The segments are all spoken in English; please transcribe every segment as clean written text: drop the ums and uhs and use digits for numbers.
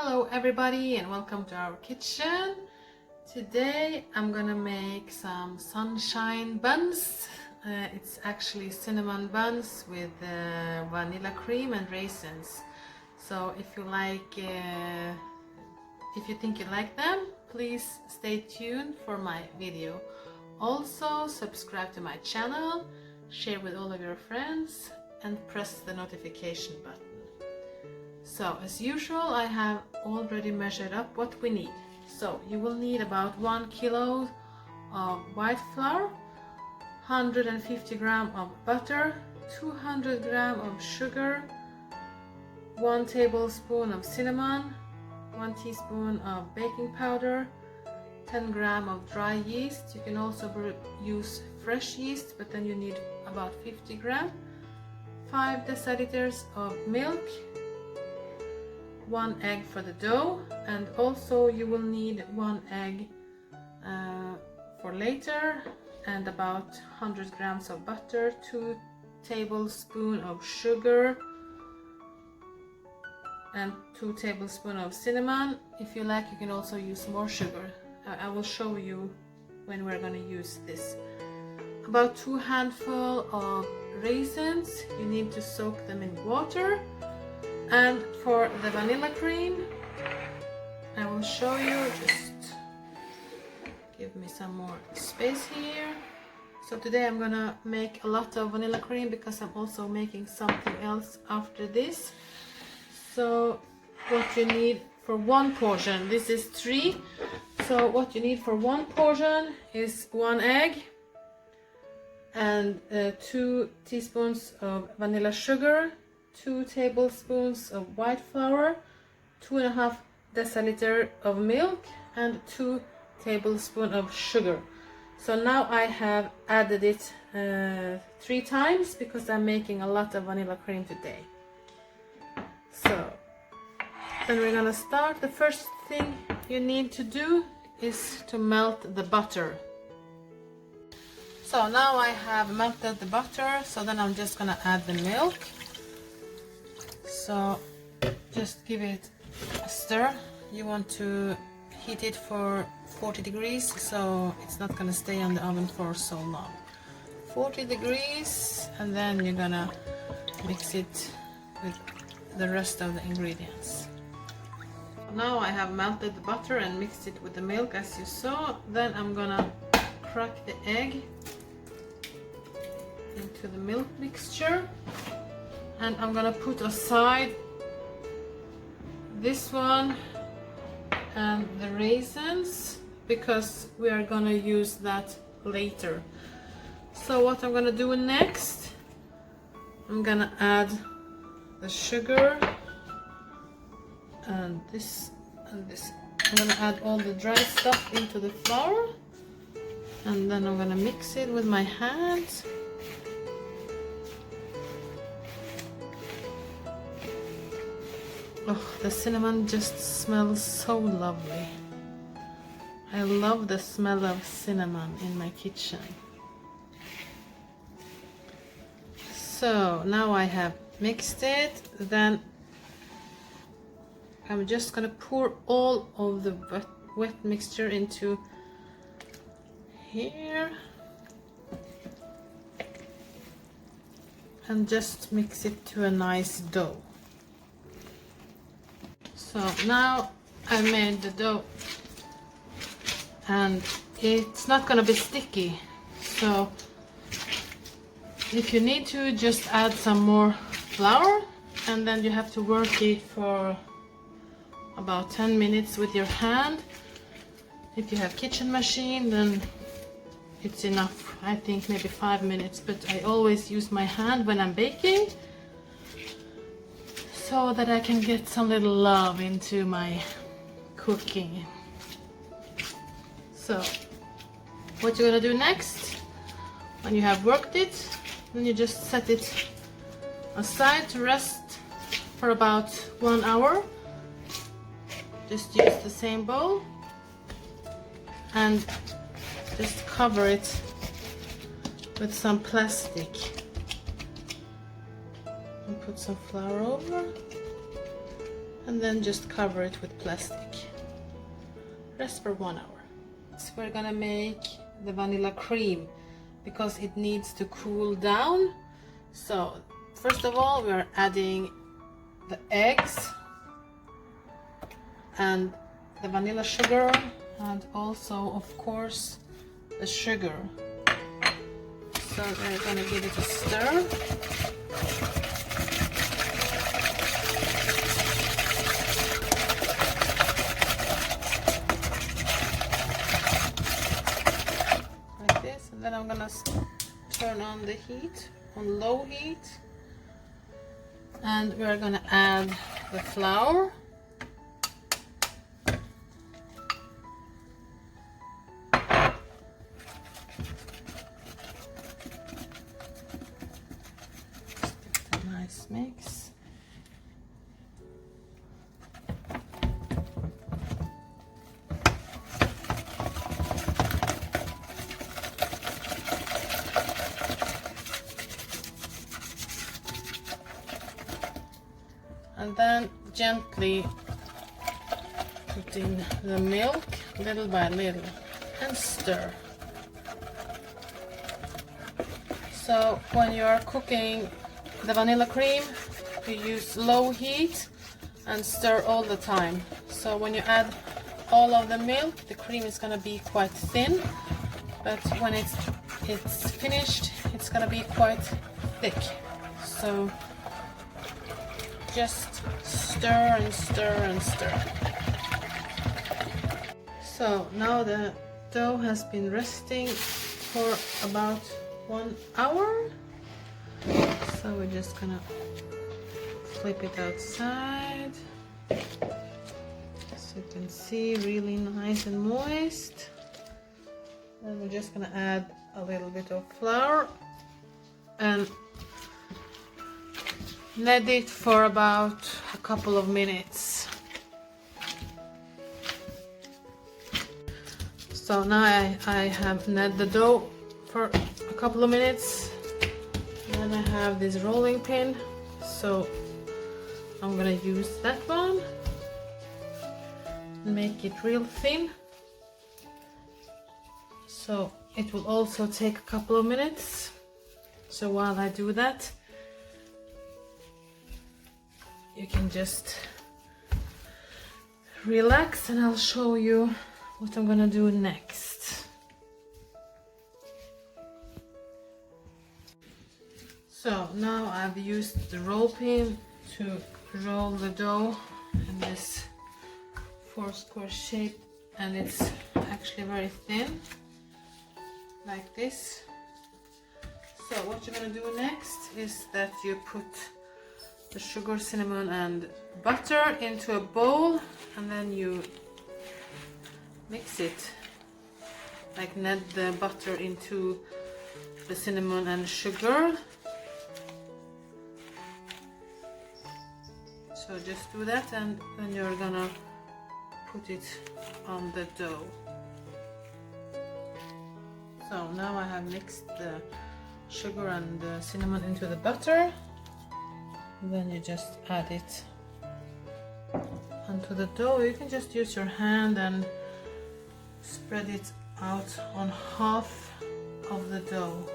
Hello everybody and welcome to our kitchen. Today I'm gonna make some sunshine buns. It's actually cinnamon buns with vanilla cream and raisins. So if you think you like them, please stay tuned for my video. Also subscribe to my channel, share with all of your friends and press the notification button. So as usual, I have already measured up what we need. So you will need about 1 kilo of white flour, 150 grams of butter, 200 grams of sugar, 1 tablespoon of cinnamon, 1 teaspoon of baking powder, 10 grams of dry yeast. You can also use fresh yeast, but then you need about 50 grams, 5 deciliters of milk, 1 egg for the dough, and also you will need 1 egg for later, and about 100 grams of butter, 2 tablespoons of sugar, and 2 tablespoons of cinnamon. If you like, you can also use more sugar. I will show you when we're going to use this. About 2 handfuls of raisins. You need to soak them in water. And for the vanilla cream, I will show you, just give me some more space here. So today I'm gonna make a lot of vanilla cream because I'm also making something else after this. So what you need for 1 portion, this is 3. So what you need for 1 portion is 1 egg and 2 teaspoons of vanilla sugar, 2 tablespoons of white flour, 2.5 deciliter of milk, and 2 tablespoons of sugar. So now I have added it 3 times because I'm making a lot of vanilla cream today. So then we're gonna start. The first thing you need to do is to melt the butter. So now I have melted the butter, so then I'm just gonna add the milk. So just give it a stir. You want to heat it for 40 degrees, so it's not gonna stay on the oven for so long. 40 degrees, and then you're gonna mix it with the rest of the ingredients. Now I have melted the butter and mixed it with the milk as you saw. Then I'm gonna crack the egg into the milk mixture. And I'm gonna put aside this one and the raisins because we are gonna use that later. So what I'm gonna do next, I'm gonna add the sugar and this and this. I'm gonna add all the dry stuff into the flour, and then I'm gonna mix it with my hands. Oh, the cinnamon just smells so lovely. I love the smell of cinnamon in my kitchen. So now I have mixed it. Then I'm just gonna pour all of the wet mixture into here and just mix it to a nice dough. So now I made the dough and it's not gonna be sticky, so if you need to, just add some more flour, and then you have to work it for about 10 minutes with your hand. If you have kitchen machine, then it's enough. I think maybe 5 minutes, but I always use my hand when I'm baking, so that I can get some little love into my cooking. So what you're gonna do next, when you have worked it, then you just set it aside to rest for about 1 hour. Just use the same bowl and just cover it with some plastic. And put some flour over and then just cover it with plastic. Rest for 1 hour. So we're gonna make the vanilla cream because it needs to cool down. So first of all, we are adding the eggs and the vanilla sugar, and also of course the sugar. So we're gonna give it a stir. Like this, and then I'm gonna turn on the heat on low heat, and we're gonna add the flour. Nice mix. And then gently put in the milk little by little and stir. So when you are cooking the vanilla cream, you use low heat and stir all the time. So when you add all of the milk, the cream is going to be quite thin, but when it's finished, it's going to be quite thick. So just stir and stir and stir. So now the dough has been resting for about 1 hour. So we're just gonna flip it outside. As you can see, really nice and moist. Then we're just gonna add a little bit of flour and knead it for about a couple of minutes. So now I have kneaded the dough for a couple of minutes. Then I have this rolling pin, so I'm gonna use that one. Make it real thin. So it will also take a couple of minutes. So while I do that, you can just relax and I'll show you what I'm gonna do next. So now I've used the roll pin to roll the dough in this 4-square shape, and it's actually very thin, like this. So what you're gonna do next is that you put the sugar, cinnamon and butter into a bowl, and then you mix it, like knead the butter into the cinnamon and sugar. So just do that, and then you're gonna put it on the dough. So now I have mixed the sugar and the cinnamon into the butter. And then you just add it onto the dough. You can just use your hand and spread it out on half of the dough.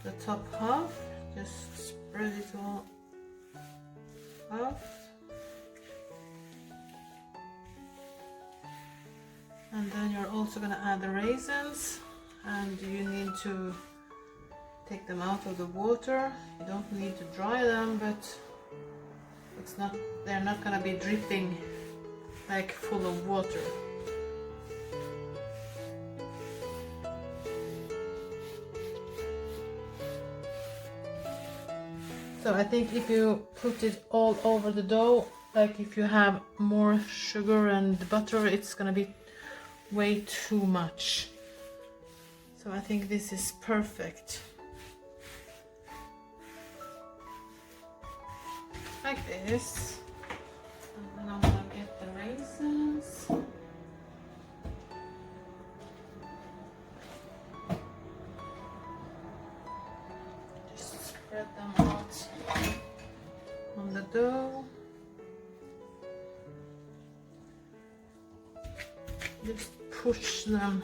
The top half, just spread it all out. And then you're also going to add the raisins, and you need to take them out of the water. You don't need to dry them, but they're not going to be dripping like full of water. So I think if you put it all over the dough, like if you have more sugar and butter, it's going to be way too much. So I think this is perfect. Like this. And then I'm gonna get the raisins. Just spread them out on the dough. just push them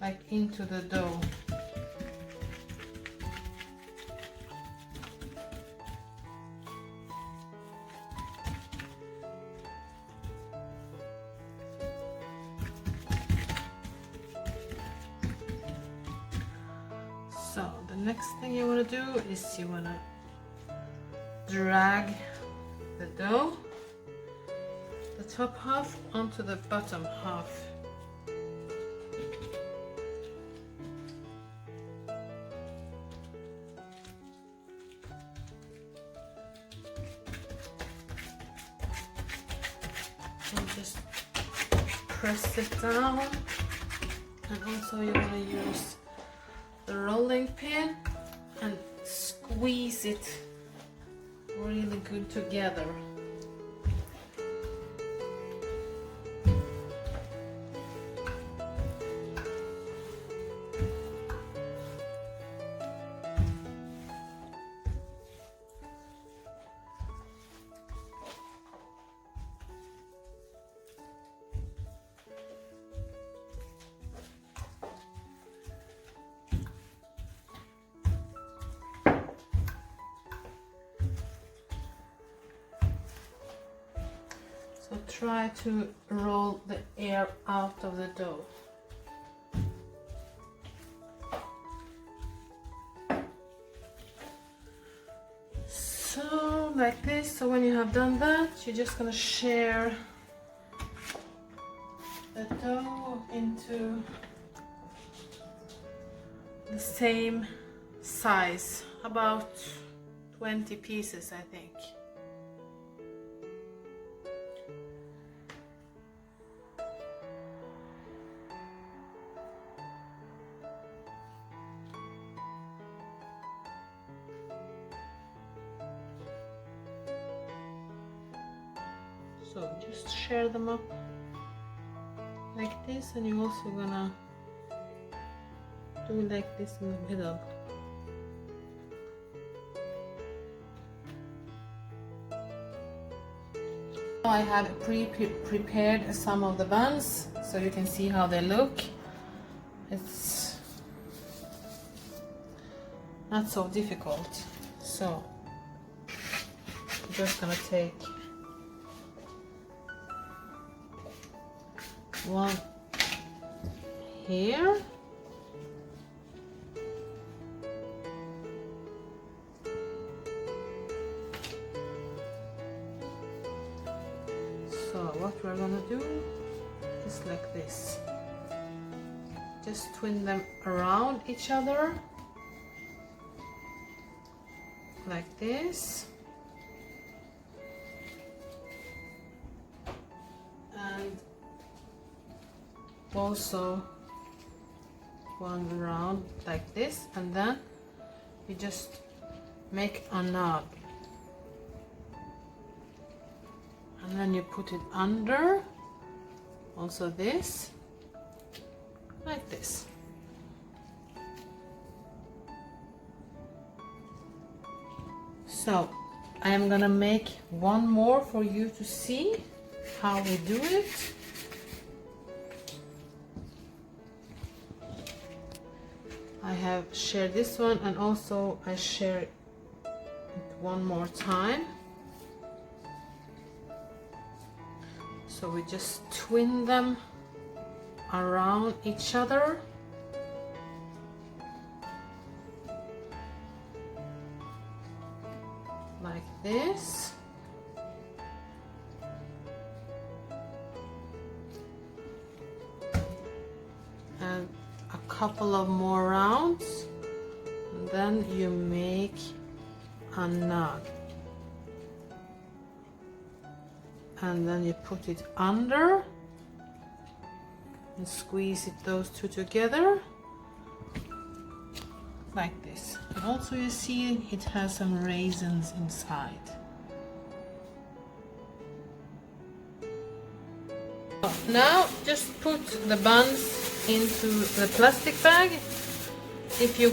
like into the dough. So the next thing you want to do is you want to drag the dough, the top half onto the bottom half. And just press it down, and also you want to use the rolling pin and squeeze it really good together. So try to roll the air out of the dough. So like this. So when you have done that, you're just gonna share the dough into the same size, about 20 pieces, I think. So just share them up like this, and you're also gonna do like this in the middle. I have prepared some of the buns so you can see how they look. It's not so difficult. So I'm just gonna take one here, so what we're gonna do is like this, just twin them around each other like this, and also one round like this, and then you just make a knot, and then you put it under, also this, like this. So I am gonna make one more for you to see how we do it. I have shared this one, and also I share it one more time. So we just twin them around each other like this. And a couple of more rounds, and then you make a knot, and then you put it under and squeeze it, those two together like this. And also you see it has some raisins inside. Now just put the buns into the plastic bag if you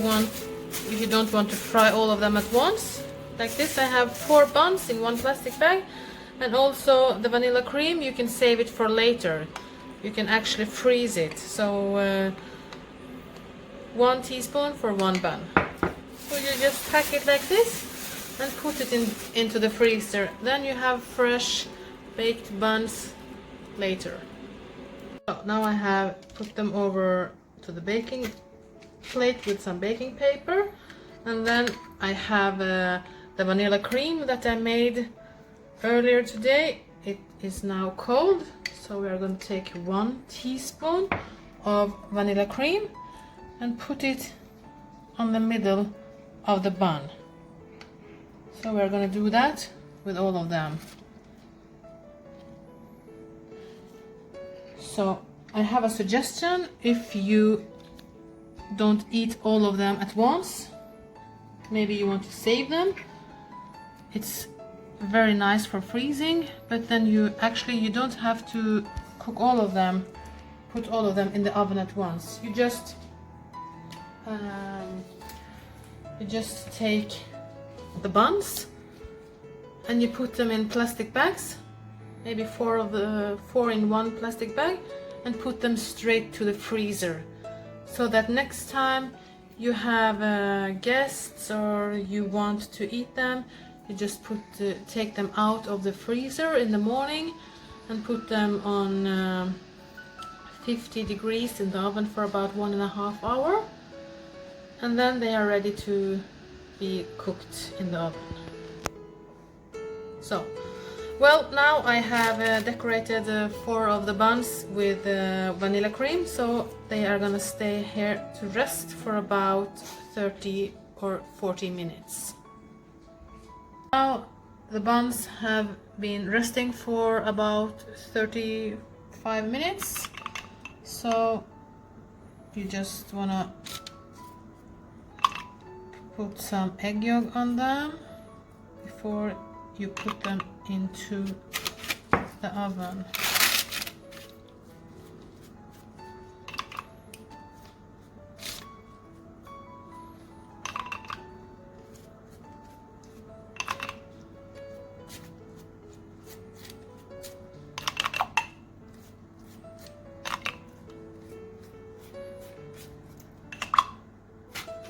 don't want to fry all of them at once. Like this, I have 4 buns in one plastic bag, and also the vanilla cream you can save it for later. you can actually freeze it. So 1 teaspoon for 1 bun. So you just pack it like this and put it into the freezer. Then you have fresh baked buns later. So now I have put them over to the baking plate with some baking paper, and then I have the vanilla cream that I made earlier today. It is now cold, so we are going to take 1 teaspoon of vanilla cream and put it on the middle of the bun. So we're going to do that with all of them. So I have a suggestion: if you don't eat all of them at once, maybe you want to save them. It's very nice for freezing, but then you don't have to cook all of them, put all of them in the oven at once. You just take the buns and you put them in plastic bags, maybe 4 in 1 plastic bag, and put them straight to the freezer, so that next time you have guests or you want to eat them, you just take them out of the freezer in the morning and put them on 50 degrees in the oven for about 1.5 hours, and then they are ready to be cooked in the oven. So, well, now I have decorated 4 of the buns with vanilla cream, so they are gonna stay here to rest for about 30 or 40 minutes. Now the buns have been resting for about 35 minutes, so you just wanna put some egg yolk on them before you put them into the oven.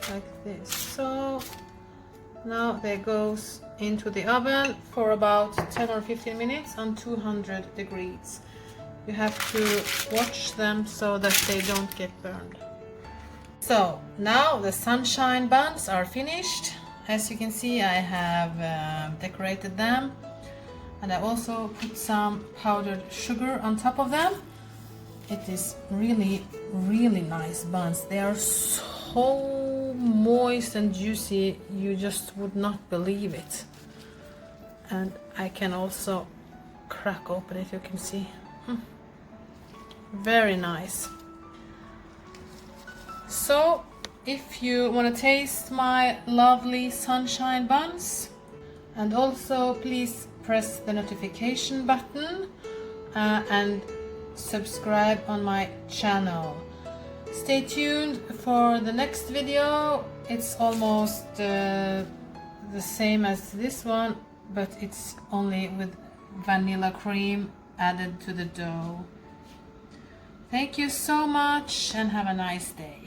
Like this. So now they goes into the oven for about 10 or 15 minutes on 200 degrees. You have to watch them so that they don't get burned. So now the sunshine buns are finished. As you can see, I have decorated them, and I also put some powdered sugar on top of them. It is really nice buns. They are so moist and juicy, you just would not believe it. And I can also crack open it, you can see. Very nice. So if you want to taste my lovely sunshine buns, and also please press the notification button and subscribe on my channel. Stay tuned for the next video. It's almost the same as this one, but it's only with vanilla cream added to the dough. Thank you so much and have a nice day.